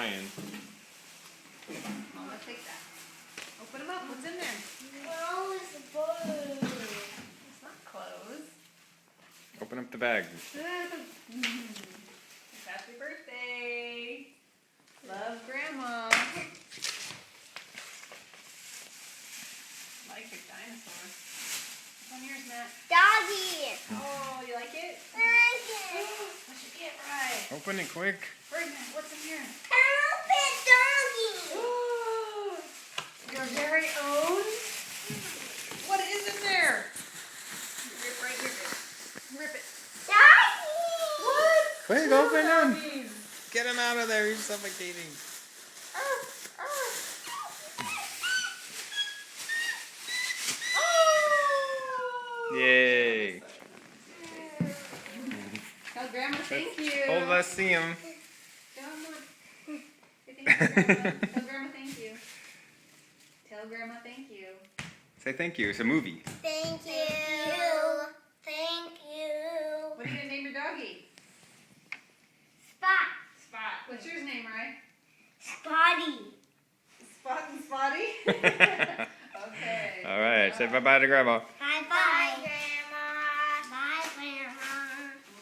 Ryan. Mama, take that. Open them up. What's in there? Oh, it's a bird. It's not clothes. Open up the bag. Happy birthday. Love, Grandma. Like your dinosaur. What's on yours, Matt? Doggy. Oh, you like it? I like it. What you get right? Open it quick. Hurry, Matt. What's in here? Help it, doggy. Your very own? What is in there? Rip right here. Rip it. Doggy. What? Quick, open him. Get him out of there. He's suffocating. Yay. Tell Grandma thank you. Oh, let's see him. Tell Grandma thank you. Tell Grandma thank you. Say thank you. It's a movie. Thank you. Thank you. What are you going to name your doggy? Spot. Spot. What's yours name, Ryan? Spotty. Spot and Spotty? Okay. All right. Say bye-bye to Grandma.